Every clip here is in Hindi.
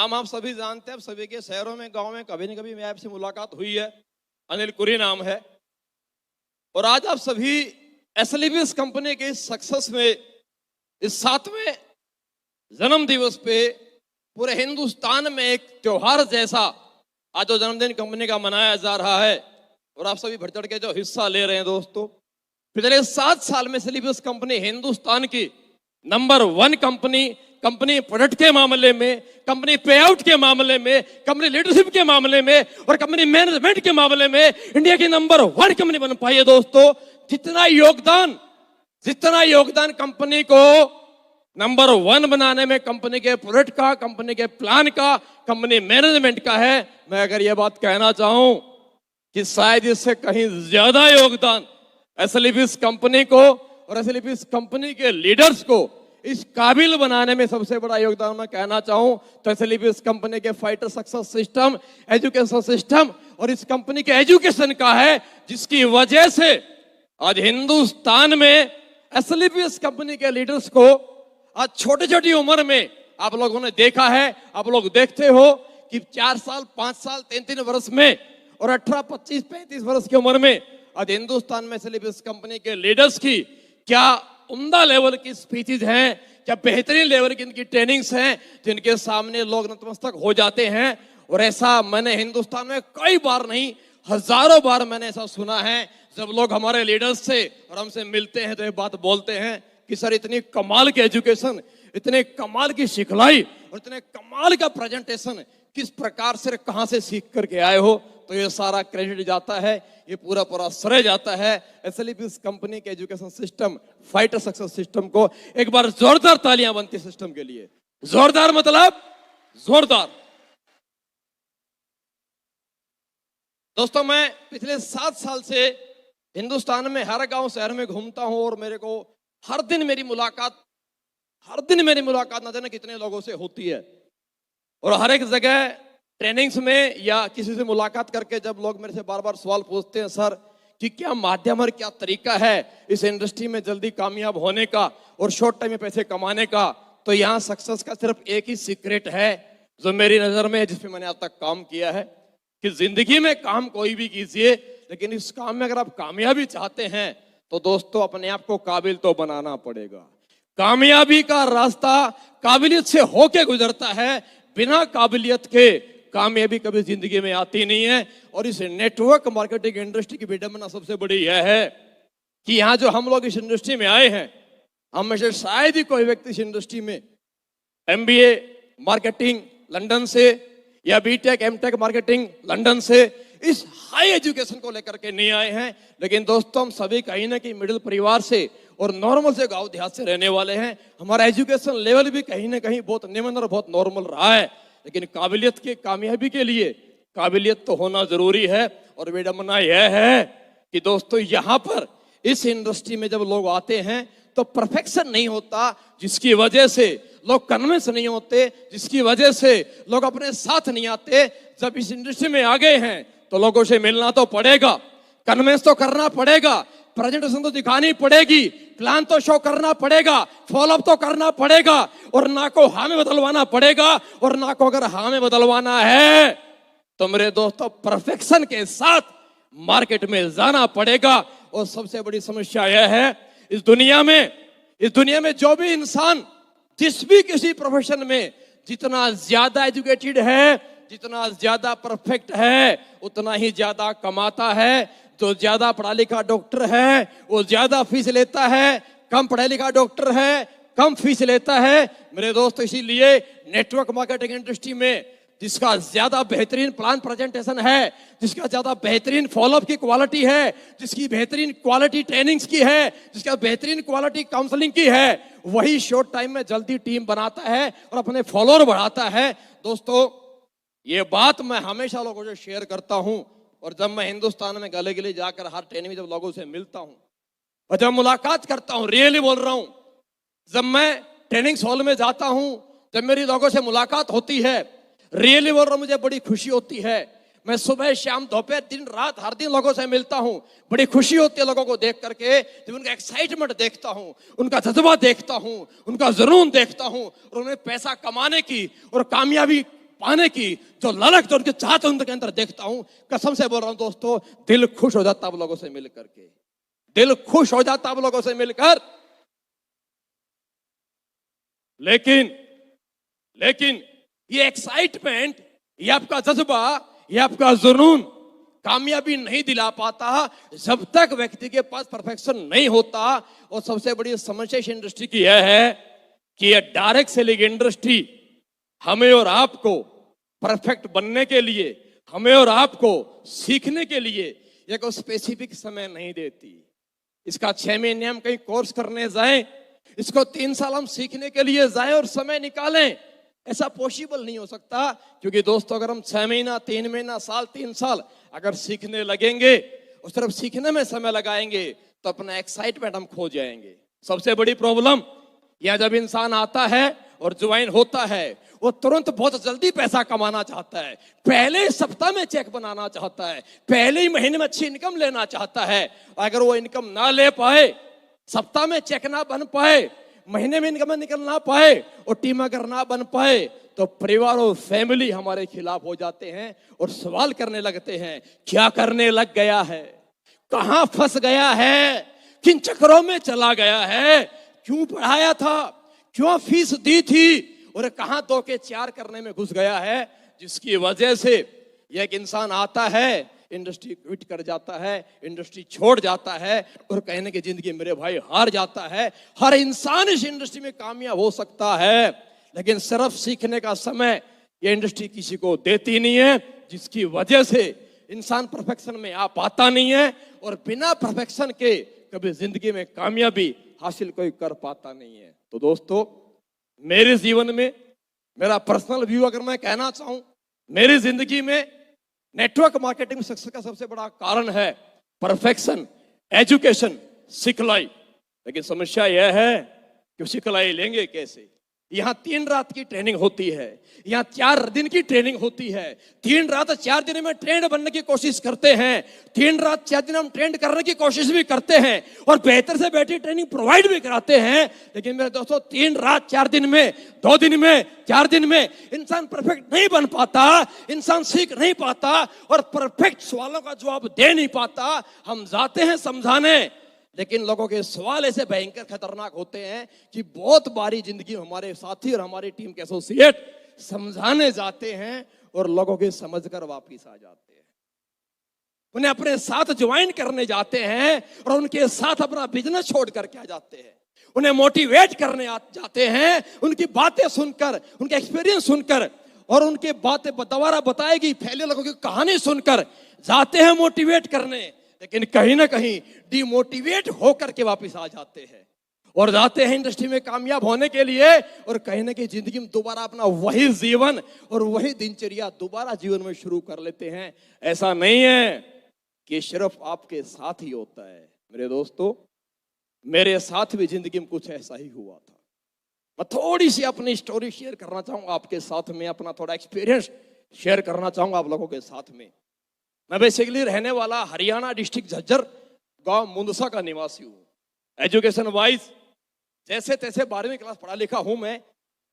नाम आप सभी जानते हैं, आप सभी के शहरों में गांव में कभी न कभी मैं आपसे मुलाकात हुई है। अनिल कुरी नाम है और आज आप सभी एसएलबीएस कंपनी के सक्सेस में इस 7वें जन्म दिवस पे पूरे हिंदुस्तान में एक त्योहार जैसा आज जो जन्मदिन कंपनी का मनाया जा रहा है और आप सभी बढ़ चढ़ के जो हिस्सा ले रहे हैं दोस्तों। पिछले 7 साल में एसएलबीएस कंपनी हिंदुस्तान की नंबर 1 कंपनी प्रोडक्ट के मामले में, कंपनी पे आउट के मामले में, कंपनी लीडरशिप के मामले में और कंपनी मैनेजमेंट के मामले में इंडिया की नंबर 1 कंपनी बन पाई है दोस्तों। जितना योगदान कंपनी को नंबर 1 बनाने में कंपनी के प्रोडक्ट का, कंपनी के प्लान का, कंपनी मैनेजमेंट का है, मैं अगर यह बात कहना चाहूं कि शायद इससे कहीं ज्यादा योगदान एसएलबीएस कंपनी को और एसएलबीएस कंपनी के लीडर्स को इस काबिल बनाने में सबसे बड़ा योगदान मैं कहना चाहूं तो एसएलबीएस कंपनी के fighter success system, education system और इस कंपनी के एजुकेशन का है, जिसकी वजह से आज हिंदुस्तान में एसएलबीएस कंपनी के लीडर्स को आज छोटी छोटी उम्र में आप लोगों ने देखा है, आप लोग देखते हो कि 4 साल, 5 साल, 3 वर्ष में और 18, 25, 35 वर्ष की उम्र में आज हिंदुस्तान में एसएलबीएस कंपनी के लीडर्स की क्या उम्दा लेवल की स्पीचेज हैं, क्या बेहतरीन लेवल की इनकी ट्रेनिंग्स हैं, जिनके सामने लोग नतमस्तक हो जाते हैं। और ऐसा मैंने हिंदुस्तान में कई बार नहीं, हजारों बार मैंने ऐसा सुना है जब लोग हमारे लीडर्स से और हमसे मिलते हैं तो ये बात बोलते हैं कि सर इतनी कमाल की एजुकेशन, इतने कमाल की सिखलाई और इतने कमाल का प्रेजेंटेशन किस प्रकार से, कहां से सीख करके आए हो। तो ये सारा क्रेडिट जाता है, ये पूरा श्रेय जाता है एसएलबीएस कंपनी के education system, fighter success system को। एक बार जोरदार तालियां बनती सिस्टम के लिए, जोरदार मतलब जोरदार। दोस्तों मैं पिछले 7 साल से हिंदुस्तान में हर गांव शहर में घूमता हूं और मेरे को हर दिन मेरी मुलाकात न जाने कितने लोगों से होती है। और हर एक जगह ट्रेनिंग्स में या किसी से मुलाकात करके जब लोग मेरे से बार बार सवाल पूछते हैं, सर कि क्या माध्यम और क्या तरीका है इस इंडस्ट्री में जल्दी कामयाब होने का और शॉर्ट टाइम में पैसे कमाने का, तो यहाँ सक्सेस का सिर्फ एक ही सीक्रेट है जो मेरी नजर में, जिस पे मैंने आज तक काम किया है, कि जिंदगी में काम कोई भी कीजिए लेकिन इस काम में अगर आप कामयाबी चाहते हैं तो दोस्तों अपने आप को काबिल तो बनाना पड़ेगा। कामयाबी का रास्ता काबिलियत से होके गुजरता है, बिना काबिलियत के कामयाबी कभी जिंदगी में आती नहीं है। और इस नेटवर्क मार्केटिंग इंडस्ट्री की विडंबना सबसे बड़ी यह है कि यहाँ जो हम लोग इस इंडस्ट्री में आए हैं, हम में से शायद ही कोई व्यक्ति इस इंडस्ट्री में एमबीए मार्केटिंग लंदन से या बीटेक एमटेक मार्केटिंग लंदन से इस हाई एजुकेशन को लेकर के नहीं आए हैं। लेकिन दोस्तों हम सभी कहीं ना कहीं मिडिल परिवार से और नॉर्मल से गांव देहात से रहने वाले हैं। हमारा एजुकेशन लेवल भी कहीं ना कहीं बहुत निम्न और बहुत नॉर्मल रहा है, लेकिन काबिलियत की कामयाबी के लिए काबिलियत तो होना जरूरी है। और विडंबना यह है कि दोस्तों यहाँ पर इस इंडस्ट्री में जब लोग आते हैं तो परफेक्शन नहीं होता, जिसकी वजह से लोग कन्विंस नहीं होते, जिसकी वजह से लोग अपने साथ नहीं आते। जब इस इंडस्ट्री में आ गए हैं तो लोगों से मिलना तो पड़ेगा, कन्विंस तो करना पड़ेगा, प्रेजेंटेशन तो दिखानी पड़ेगी, प्लान तो शो करना पड़ेगा, फॉलोअप तो करना पड़ेगा और ना को हाँ में बदलवाना पड़ेगा। और ना को अगर हाँ में बदलवाना है तो मेरे दोस्तों परफेक्शन के साथ मार्केट में जाना पड़ेगा। और सबसे बड़ी समस्या यह है इस दुनिया में जो भी इंसान जिस भी किसी प्रोफेशन में जितना ज्यादा एजुकेटेड है, जितना ज्यादा परफेक्ट है, उतना ही ज्यादा कमाता है। जो ज्यादा पढ़ा लिखा डॉक्टर है वो ज्यादा फीस लेता है, कम पढ़ा लिखा डॉक्टर है कम फीस लेता है। मेरे दोस्त इसीलिए नेटवर्क मार्केटिंग इंडस्ट्री में जिसका ज्यादा बेहतरीन प्लान प्रेजेंटेशन है, जिसका ज्यादा बेहतरीन फॉलोअप की क्वालिटी है, जिसकी बेहतरीन क्वालिटी ट्रेनिंग्स की है, जिसका बेहतरीन क्वालिटी काउंसलिंग की है, वही शॉर्ट टाइम में जल्दी टीम बनाता है और अपने फॉलोअर बढ़ाता है। दोस्तों ये बात मैं हमेशा लोगों से शेयर करता हूं और जब मैं हिंदुस्तान में गले गले जाकर हर ट्रेनिंग में जब लोगों से मिलता हूं और जब मुलाकात करता हूं, रियली बोल रहा हूं, जब मैं ट्रेनिंग हॉल में जाता हूं, जब मेरी लोगों से मुलाकात होती है, रियली बोल रहा हूं, मुझे बड़ी खुशी होती है। मैं सुबह शाम दोपहर दिन रात हर दिन लोगों से मिलता हूं, बड़ी खुशी होती है लोगों को देख करके। जब उनका एक्साइटमेंट देखता हूं, उनका जज्बा देखता हूं, उनका जुनून देखता हूं और उन्हें पैसा कमाने की और कामयाबी पाने की जो ललक जो उनके चाहत उनके अंदर देखता हूं, कसम से बोल रहा हूं दोस्तों, दिल खुश हो जाता अब लोगों से मिल करके, दिल खुश हो जाता अब लोगों से मिलकर। लेकिन ये एक्साइटमेंट, ये आपका जज्बा, ये आपका जुनून कामयाबी नहीं दिला पाता जब तक व्यक्ति के पास परफेक्शन नहीं होता। और सबसे बड़ी समस्या इस इंडस्ट्री की यह है कि ये डायरेक्ट सेलिंग इंडस्ट्री हमें और आपको परफेक्ट बनने के लिए, हमें और आपको सीखने के लिए एक स्पेसिफिक समय नहीं देती। इसका 6 महीने हम कहीं कोर्स करने जाएं, इसको 3 साल हम सीखने के लिए जाएं और समय निकालें, ऐसा पॉसिबल नहीं हो सकता। क्योंकि दोस्तों अगर हम 6 महीना, 3 महीना, साल, 3 साल अगर सीखने लगेंगे, उस तरफ सीखने में समय लगाएंगे, तो अपना एक्साइटमेंट हम खो जाएंगे। सबसे बड़ी प्रॉब्लम यह, जब इंसान आता है और ज्वाइन होता है, वो तुरंत बहुत जल्दी पैसा कमाना चाहता है, पहले सप्ताह में चेक बनाना चाहता है, पहले ही महीने में अच्छी इनकम लेना चाहता है। अगर वो इनकम ना ले पाए, सप्ताह में चेक ना बन पाए, महीने में इनकम निकल ना पाए और टीम अगर ना बन पाए, तो परिवार और फैमिली हमारे खिलाफ हो जाते हैं और सवाल करने लगते हैं, क्या करने लग गया है, कहां फंस गया है, किन चक्करों में चला गया है, क्यों पढ़ाया था, क्यों फीस दी थी, और कहां 2 के 4 करने में घुस गया है। जिसकी वजह से एक इंसान आता है, इंडस्ट्री क्विट कर जाता है, इंडस्ट्री छोड़ जाता है और कहने की जिंदगी मेरे भाई हार जाता है। हर इंसान इस इंडस्ट्री में कामयाब हो सकता है, लेकिन सिर्फ सीखने का समय ये इंडस्ट्री किसी को देती नहीं है, जिसकी वजह से इंसान परफेक्शन में आ पाता नहीं है और बिना परफेक्शन के कभी जिंदगी में कामयाबी हासिल कोई कर पाता नहीं है। तो दोस्तों, मेरे जीवन में मेरा पर्सनल व्यू अगर मैं कहना चाहूं, मेरी जिंदगी में नेटवर्क मार्केटिंग सक्सेस का सबसे बड़ा कारण है परफेक्शन, एजुकेशन, सिखलाई। लेकिन समस्या यह है कि सिखलाई लेंगे कैसे। यहाँ 3 रात की ट्रेनिंग होती है, यहाँ 4 दिन की ट्रेनिंग होती है, 3 रात 4 दिन में ट्रेंड बनने की कोशिश करते हैं, 3 रात 4 दिन हम ट्रेंड करने की कोशिश भी करते हैं और बेहतर से बेहतर ट्रेनिंग प्रोवाइड भी कराते हैं। लेकिन मेरे दोस्तों, 3 रात 4 दिन में, 2 दिन में, 4 दिन में इंसान परफेक्ट नहीं बन पाता, इंसान सीख नहीं पाता और परफेक्ट सवालों का जवाब दे नहीं पाता। हम जाते हैं समझाने, लेकिन लोगों के सवाल ऐसे भयंकर खतरनाक होते हैं कि बहुत बारी जिंदगी में हमारे साथी और हमारी टीम के एसोसिएट समझाने जाते हैं और लोगों के समझकर वापस आ जाते हैं, उन्हें अपने साथ ज्वाइन करने जाते हैं और उनके साथ अपना बिजनेस छोड़ करके आ जाते हैं, उन्हें मोटिवेट करने जाते हैं, उनकी बातें सुनकर, उनके एक्सपीरियंस सुनकर और उनके बातें दोबारा बताएगी फैले लोगों की कहानी सुनकर जाते हैं मोटिवेट करने। लेकिन कहीं ना कहीं डिमोटिवेट होकर के वापस आ जाते हैं और जाते हैं इंडस्ट्री में कामयाब होने के लिए और कहीं ना कहीं जिंदगी में दोबारा अपना वही जीवन और वही दिनचर्या दोबारा जीवन में शुरू कर लेते हैं। ऐसा नहीं है कि सिर्फ आपके साथ ही होता है। मेरे दोस्तों, मेरे साथ भी जिंदगी में कुछ ऐसा ही हुआ था। मैं थोड़ी सी अपनी स्टोरी शेयर करना चाहूंगा आपके साथ में, अपना थोड़ा एक्सपीरियंस शेयर करना चाहूंगा आप लोगों के साथ में। मैं बेसिकली रहने वाला हरियाणा डिस्ट्रिक्ट झज्जर गांव मुंदसा का निवासी हूँ। एजुकेशन वाइज जैसे तैसे 12वीं क्लास पढ़ा लिखा हूँ मैं।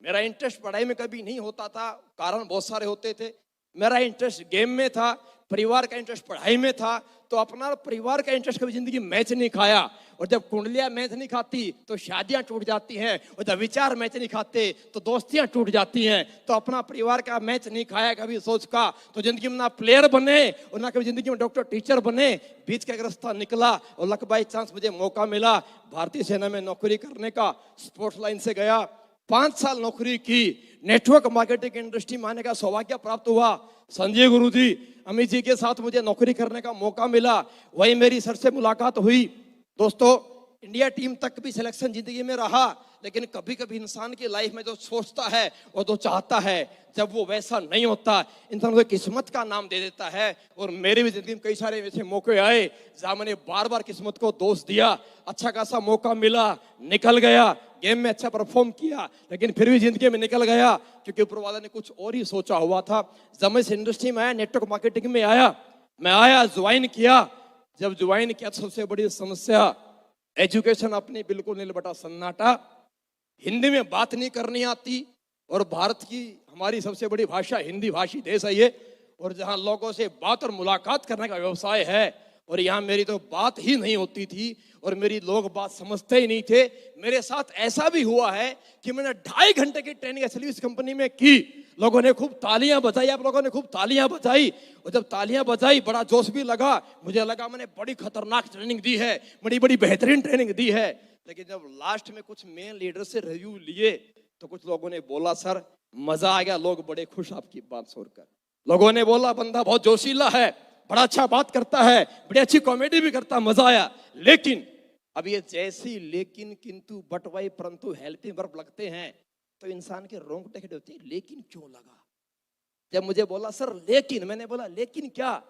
मेरा इंटरेस्ट पढ़ाई में कभी नहीं होता था, कारण बहुत सारे होते थे। मेरा इंटरेस्ट गेम में था, परिवार का इंटरेस्ट पढ़ाई में था, तो अपना परिवार का इंटरेस्ट कभी जिंदगी मैच नहीं खाया। और जब कुंडलियां मैच नहीं खाती तो शादियां टूट जाती हैं, और जब विचार मैच नहीं खाते तो दोस्तियां टूट जाती हैं। तो अपना परिवार का मैच नहीं खाया कभी सोच का, तो जिंदगी में ना प्लेयर बने और ना कभी जिंदगी में डॉक्टर टीचर बने। बीच का एक रास्ता निकला और लक बाई चांस मुझे मौका मिला भारतीय सेना में नौकरी करने का। स्पोर्ट्स लाइन से गया, 5 साल नौकरी की, नेटवर्क मार्केटिंग इंडस्ट्री में आने का सौभाग्य प्राप्त हुआ। संजय गुरुजी, अमित जी के साथ मुझे नौकरी करने का मौका मिला, वही मेरी सर से मुलाकात हुई। दोस्तों, इंडिया टीम तक भी सिलेक्शन जिंदगी में रहा, लेकिन कभी कभी इंसान की लाइफ में जो सोचता है और जो चाहता है, जब वो वैसा नहीं होता, इंसान को किस्मत का नाम दे देता है। और मेरी भी जिंदगी में कई सारे वैसे मौके आए जहां मैंने बार बार किस्मत को दोष दिया। अच्छा खासा मौका मिला, निकल गया, गेम में अच्छा परफॉर्म किया, लेकिन फिर भी जिंदगी में निकल गया क्योंकि ऊपर वाला ने कुछ और ही सोचा हुआ था। जब मैं इस इंडस्ट्री में आया, नेटवर्क मार्केटिंग में आया, मैं आया, ज्वाइन किया। जब ज्वाइन किया तो सबसे बड़ी समस्या एजुकेशन अपनी बिल्कुल नहीं, बटा सन्नाटा, हिंदी में बात नहीं करनी आती, और भारत की हमारी सबसे बड़ी भाषा हिंदी भाषी देश है ये, और जहां लोगों से बात और मुलाकात करने का व्यवसाय है, और यहाँ मेरी तो बात ही नहीं होती थी और मेरी लोग बात समझते ही नहीं थे। मेरे साथ ऐसा भी हुआ है कि मैंने 2.5 घंटे की ट्रेनिंग एक्चुअली इस कंपनी में की। लोगों ने खूब तालियां बजाई, आप लोगों ने खूब तालियां बजाई, और जब तालियां बजाई बड़ा जोश भी लगा, मुझे लगा मैंने बड़ी खतरनाक ट्रेनिंग दी है, बड़ी बड़ी बेहतरीन ट्रेनिंग दी है। लेकिन जब लास्ट में कुछ मेन लीडर से रिव्यू लिए तो कुछ लोगों ने बोला सर मजा आ गया, लोग बड़े खुश आपकी बात सुनकर। लोगों ने बोला बंदा बहुत जोशीला है, बड़ा अच्छा बात करता है, बड़ी अच्छी कॉमेडी भी करता, मजा आया। लेकिन अब ये जैसी लेकिन किंतु बट वाई परंतु हेल्पिंग वर्ब लगते हैं तो इंसान के रोंगटे खड़े होते हैं, लेकिन क्यों लगा। जब मुझे बोला सर लेकिन, मैंने बोला लेकिन क्या,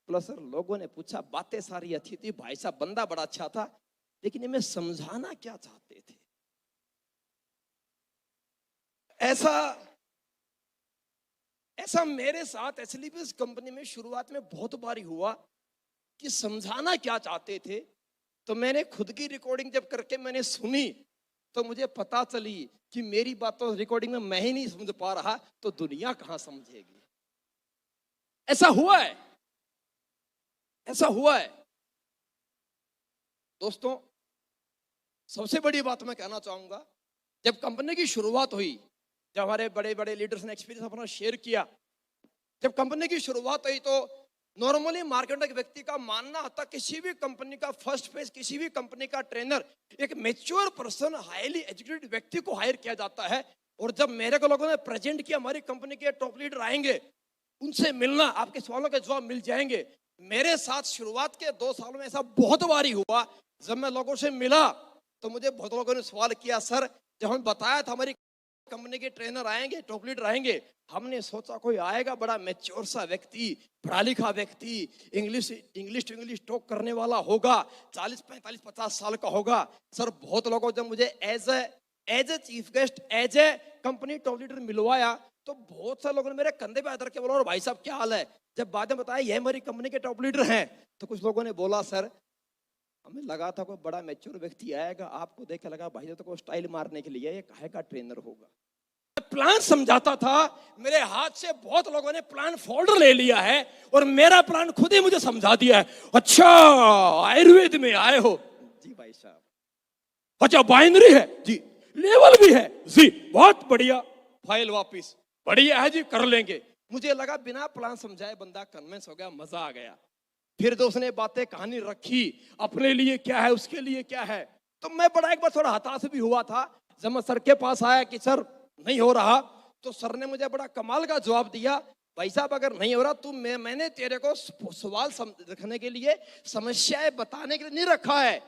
बोला सर लोगों ने पूछा बातें सारी अच्छी थी, भाई साहब बंदा बड़ा अच्छा था, लेकिन इन्हें समझाना क्या चाहते थे। ऐसा मेरे साथ एक्चुअली भी इस कंपनी में शुरुआत में बहुत बारी हुआ कि समझाना क्या चाहते थे। तो मैंने खुद की रिकॉर्डिंग जब करके मैंने सुनी तो मुझे पता चली कि मेरी बातों रिकॉर्डिंग में मैं ही नहीं समझ पा रहा तो दुनिया कहां समझेगी। ऐसा हुआ है, ऐसा हुआ है। दोस्तों सबसे बड़ी बात मैं कहना चाहूंगा, जब कंपनी की शुरुआत हुई, जब हमारे बड़े बड़े लीडर्स ने एक्सपीरियंस अपना शेयर किया, जब कंपनी की शुरुआत हुई तो नॉर्मली मार्केट के व्यक्ति का मानना होता किसी भी कंपनी का फर्स्ट फेज, किसी भी कंपनी का ट्रेनर एक मैच्योर पर्सन, हाईली एजुकेटेड व्यक्ति को हायर किया जाता है। और जब मेरे को लोगों ने प्रेजेंट किया हमारी कंपनी के टॉप लीडर आएंगे, उनसे मिलना, आपके सवालों के जवाब मिल जाएंगे। मेरे साथ शुरुआत के 2 सालों में ऐसा बहुत बारी हुआ, जब मैं लोगों से मिला तो मुझे बहुत लोगों ने सवाल किया सर जब हम बताया था हमारी कंपनी के ट्रेनर आएंगे, टॉप लीडर आएंगे, हमने सोचा कोई आएगा बड़ा मैच्योर सा व्यक्ति, पढ़ा लिखा व्यक्ति, इंग्लिश टू इंग्लिश टॉक करने वाला होगा, 40 45 50 साल का होगा। सर बहुत लोगों जब मुझे as a chief guest, as a company top leader मिलवाया तो बहुत सारे लोगों ने मेरे कंधे पे हाथ रख के बोला और भाई साहब क्या हाल है। जब बाद में बताया ये हमारी कंपनी के टॉप लीडर हैं तो कुछ लोगों ने बोला सर हमें लगा था कोई बड़ा मैच्योर व्यक्ति आएगा, आपको देख के लगा भाई तो कोई स्टाइल मारने के लिए ये काहे का ट्रेनर होगा। प्लान समझाता था, मेरे हाथ से बहुत लोगों ने प्लान फोल्डर ले लिया है और मेरा प्लान खुद ही मुझे समझा दिया है। अच्छा आयुर्वेद में आए हो जी भाई साहब, अच्छा बाइनरी है जी, लेवल भी है जी, बहुत बढ़िया, फाइल वापिस, बढ़िया है जी, कर लेंगे। मुझे लगा बिना प्लान समझाए बंदा कन्विंस हो गया, मजा आ गया। फिर तो उसने बातें कहानी रखी, अपने लिए क्या है उसके लिए क्या है। तो मैं बड़ा एक बार थोड़ा हताश भी हुआ था जब मैं सर के पास आया कि सर नहीं हो रहा, तो सर ने मुझे बड़ा कमाल का जवाब दिया, भाई साहब अगर नहीं हो रहा तो मैंने तेरे को सवाल रखने के लिए, समस्याएं बताने के लिए नहीं रखा है,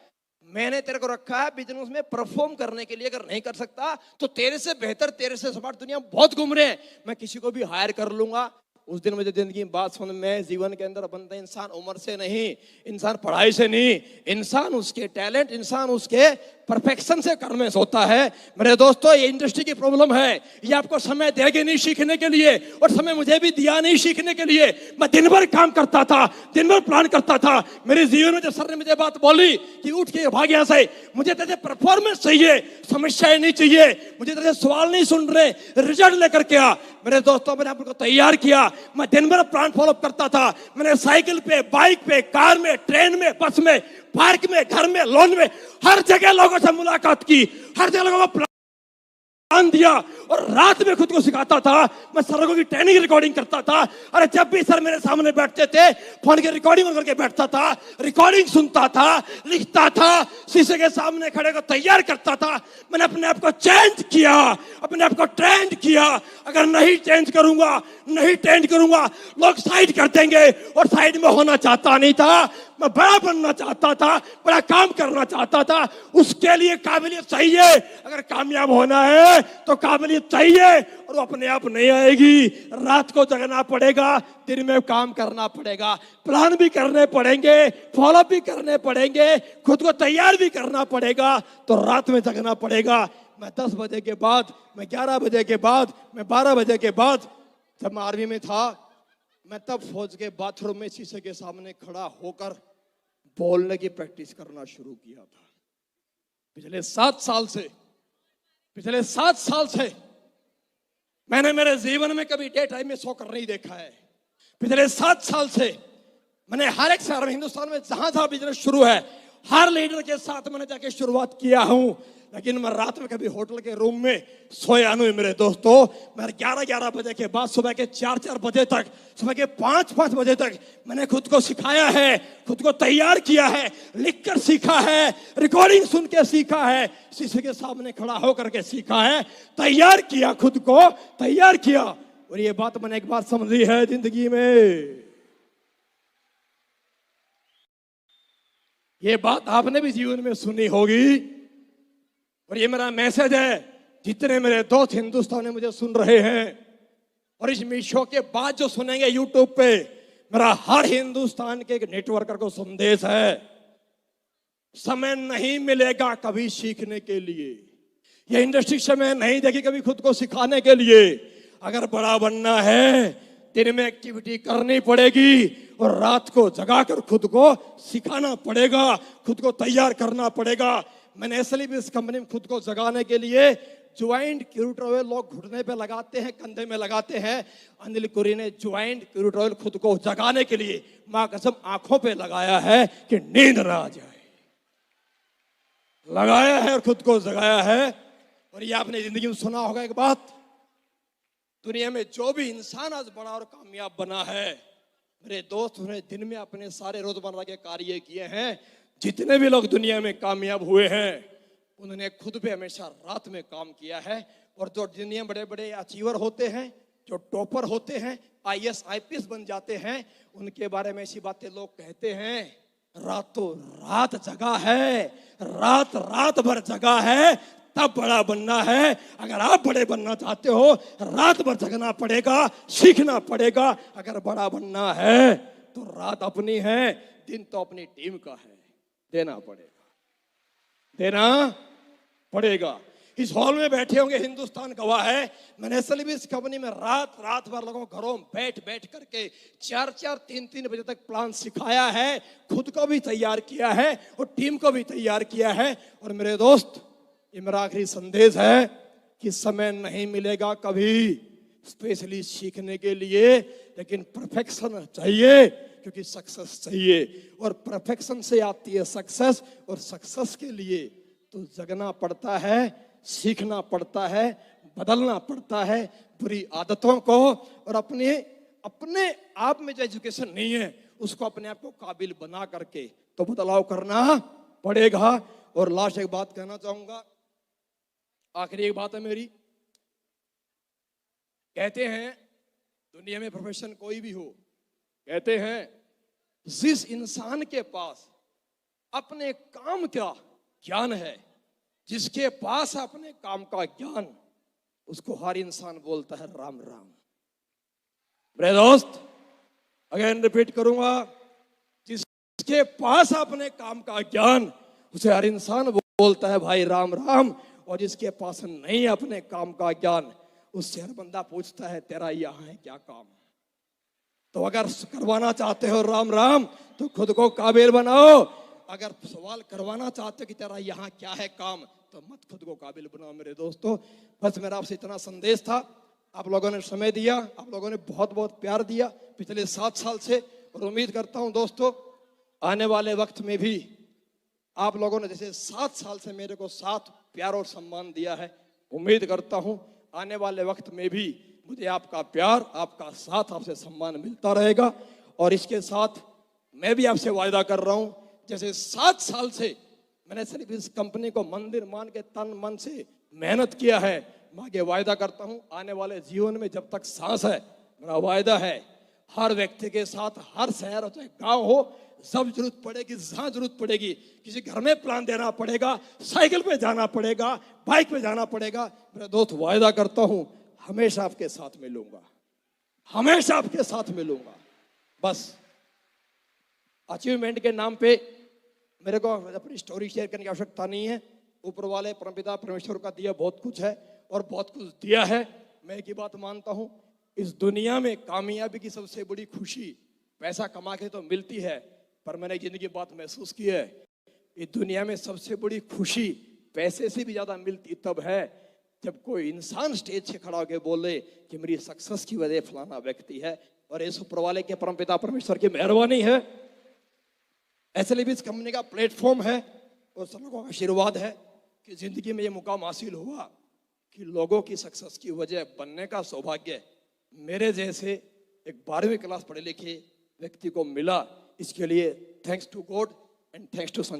मैंने तेरे को रखा है बिजनेस में परफॉर्म करने के लिए। अगर नहीं कर सकता तो तेरे से बेहतर, तेरे से स्मार्ट दुनिया बहुत घूम रहे हैं, मैं किसी को भी हायर कर लूंगा। उस दिन मुझे जिंदगी में बात सुन में जीवन के अंदर बनता इंसान उम्र से नहीं, इंसान पढ़ाई से नहीं, इंसान उसके टैलेंट, इंसान उसके परफेक्शन से कन्विंस होता है। मेरे दोस्तों ये इंडस्ट्री की प्रॉब्लम है, ये आपको समय देगी नहीं सीखने के लिए, और समय मुझे भी दिया नहीं सीखने के लिए। मैं दिन भर काम करता था, दिन भर प्लान करता था। मेरे जीवन में जब सर ने मुझे बात बोली कि उठ के भाग यहाँ से, मुझे तेरे परफॉर्मेंस चाहिए, समस्याएं नहीं चाहिए, मुझे तेरे सवाल नहीं सुन रहे, रिजल्ट लेकर के आ। मेरे दोस्तों मैंने आपको तैयार किया, मैं दिन भर प्लान फॉलो करता था। मैंने साइकिल पे, बाइक पे, कार में, ट्रेन में, बस में, पार्क में, घर में, लॉन में, हर जगह लोगों से मुलाकात की, हर जगह लोगों को प्लान दिया और रात में खुद को सिखाता था। मैं सर की ट्रेनिंग रिकॉर्डिंग करता था। अरे जब भी सर मेरे सामने बैठते थे फोन की रिकॉर्डिंग करके बैठता था, रिकॉर्डिंग सुनता था, लिखता था, शीशे के सामने खड़े को तैयार करता था। मैंने अपने आप को चेंज किया, अपने आप को ट्रेंड किया। अगर नहीं चेंज करूंगा, नहीं ट्रेंड करूंगा, लोग साइड कर देंगे, और साइड में होना चाहता नहीं था। मैं बड़ा बनना चाहता था, बड़ा काम करना चाहता था। उसके लिए काबिलियत चाहिए, अगर कामयाब होना है तो काबिलियत चाहिए, और वो अपने आप नहीं आएगी। रात को जगना पड़ेगा, दिन में काम करना पड़ेगा, प्लान भी करने पड़ेंगे, फॉलो भी करने पड़ेंगे, खुद को तैयार भी करना पड़ेगा, तो रात में जगना पड़ेगा। मैं 10 बजे के बाद, मैं 11 बजे के बाद, मैं 12 बजे के बाद, जब मैं आर्मी में था, मैं तब फौज के बाथरूम में शीशे के सामने खड़ा होकर बोलने की प्रैक्टिस करना शुरू किया था। पिछले 7 साल से मैंने मेरे जीवन में कभी डे टाइम में सोकर नहीं देखा है। पिछले 7 साल से मैंने हर एक शहर में, हिंदुस्तान में जहां जहां बिजनेस शुरू है, हर लीडर के साथ मैंने जाके शुरुआत किया हूं। लेकिन मैं रात में कभी होटल के रूम में सोया नहीं मेरे दोस्तों। मैं 11 बजे के बाद सुबह के 4 बजे तक, सुबह के 5 बजे तक मैंने खुद को सिखाया है, खुद को तैयार किया है, लिखकर सीखा है, रिकॉर्डिंग सुन के सीखा है, शीशे के सामने खड़ा होकर के सीखा है, तैयार किया, खुद को तैयार किया। और ये बात मैंने एक बार समझी है जिंदगी में, ये बात आपने भी जीवन में सुनी होगी। और ये मेरा मैसेज है, जितने मेरे दोस्त हिंदुस्तान में मुझे सुन रहे हैं और इस शो के बाद जो सुनेंगे यूट्यूब पे, मेरा हर हिंदुस्तान के एक नेटवर्कर को संदेश है, समय नहीं मिलेगा कभी सीखने के लिए। ये इंडस्ट्री समय नहीं देगी कभी खुद को सिखाने के लिए। अगर बड़ा बनना है, दिन में एक्टिविटी करनी पड़ेगी और रात को जगाकर खुद को सिखाना पड़ेगा, खुद को तैयार करना पड़ेगा। मैंने इसलिए भी इस कंपनी में खुद को जगाने के लिए ज्वाइंट क्रूड ऑयल लोग घुटने पे लगाते हैं, कंधे में लगाते हैं। अनिल कुरी ने ज्वाइंट क्रूड ऑयल खुद को जगाने के लिए मां कसम आंखों पे लगाया है कि नींद ना आ जाए, लगाया है और खुद को जगाया है। और ये आपने जिंदगी में सुना होगा एक बात, दुनिया में जो भी इंसान आज बड़ा और कामयाब बना है मेरे दोस्त, उन्हें दिन में अपने सारे रोजमर्रा के कार्य किए हैं। जितने भी लोग दुनिया में कामयाब हुए हैं उन्होंने खुद पे हमेशा रात में काम किया है। और जो दुनिया में बड़े बड़े अचीवर होते हैं, जो टॉपर होते हैं, IAS IPS बन जाते हैं, उनके बारे में ऐसी बातें लोग कहते हैं, रातों रात जगा है, रात भर जगा है, तब बड़ा बनना है। अगर आप बड़े बनना चाहते हो, रात भर जगना पड़ेगा, सीखना पड़ेगा। अगर बड़ा बनना है तो रात अपनी है, दिन तो अपनी टीम का है, देना पड़ेगा। इस हॉल में बैठे होंगे हिंदुस्तान गवाह है, मैंने इसलिए भी इस कंपनी में रात भर लोगों को घरों में बैठ करके 4-3 बजे तक प्लान सिखाया है, खुद को भी तैयार किया है और टीम को भी तैयार किया है। और मेरे दोस्त, ये मेरा आखिरी संदेश है कि समय नहीं मिलेगा कभी स्पेशली सीखने के लिए, लेकिन परफेक्शन चाहिए, क्योंकि सक्सेस चाहिए और परफेक्शन से आती है सक्सेस। और सक्सेस के लिए तो जगना पड़ता है, सीखना पड़ता है, बदलना पड़ता है बुरी आदतों को। और अपने आप में जो एजुकेशन नहीं है उसको अपने आप को काबिल बना करके तो बदलाव करना पड़ेगा। और लास्ट एक बात कहना चाहूंगा, आखिरी एक बात है मेरी। कहते हैं दुनिया में प्रोफेशन कोई भी हो, कहते हैं जिस इंसान के पास अपने काम का ज्ञान है, जिसके पास अपने काम का ज्ञान, उसको हर इंसान बोलता है राम राम। मेरे दोस्त, अगेन रिपीट करूंगा, जिसके पास अपने काम का ज्ञान, उसे हर इंसान बोलता है भाई राम राम। और जिसके पास नहीं अपने काम का ज्ञान, उससे हर बंदा पूछता है तेरा यहां है क्या काम। तो अगर करवाना चाहते हो राम राम तो खुद को काबिल बनाओ। अगर सवाल करवाना चाहते हो कि तेरा यहाँ क्या है काम, तो मत खुद को काबिल बनाओ। मेरे दोस्तों, बस मेरा आपसे इतना संदेश था। आप लोगों ने समय दिया, आप लोगों ने बहुत बहुत प्यार दिया पिछले 7 साल से। और उम्मीद करता हूं दोस्तों, आने वाले वक्त में भी आप लोगों ने जैसे 7 साल से मेरे को साथ प्यार और सम्मान दिया है, उम्मीद करता हूं आने वाले वक्त में भी मुझे आपका प्यार, आपका साथ, आपसे सम्मान मिलता रहेगा। और इसके साथ मैं भी आपसे वायदा कर रहा हूं, जैसे 7 साल से मैंने सिर्फ इस कंपनी को मंदिर मान के तन मन से मेहनत किया है, मैं आगे वायदा करता हूं आने वाले जीवन में जब तक सांस है, मेरा वायदा है हर व्यक्ति के साथ, हर शहर हो चाहे गांव हो, जब जरूरत पड़ेगी, जहां जरूरत पड़ेगी, किसी घर में प्लान देना पड़ेगा, साइकिल पे जाना पड़ेगा, बाइक पे जाना पड़ेगा, मेरे दोस्त वायदा करता हूं हमेशा आपके साथ मिलूंगा, हमेशा आपके साथ मिलूंगा। बस अचीवमेंट के नाम पे मेरे को अपनी स्टोरी शेयर करने की आवश्यकता नहीं है। ऊपर वाले परमपिता परमेश्वर का दिया बहुत कुछ है और बहुत कुछ दिया है। मैं एक ही बात मानता हूं, इस दुनिया में कामयाबी की सबसे बड़ी खुशी पैसा कमा के तो मिलती है, पर मैंने जिंदगी बात महसूस की है, इस दुनिया में सबसे बड़ी खुशी पैसे से भी ज्यादा मिलती तब है जब कोई इंसान स्टेज से खड़ा होकर बोले कि मेरी सक्सेस की वजह फलाना व्यक्ति है, और इस ऊपर वाले के परमपिता परमेश्वर की मेहरबानी है, ऐसे भी इस कंपनी का प्लेटफॉर्म है और सब लोगों का आशीर्वाद है कि जिंदगी में ये मुकाम हासिल हुआ कि लोगों की सक्सेस की वजह बनने का सौभाग्य मेरे जैसे एक 12वीं क्लास पढ़े लिखे व्यक्ति को मिला। इसके लिए thanks to God and thanks to Sanjay.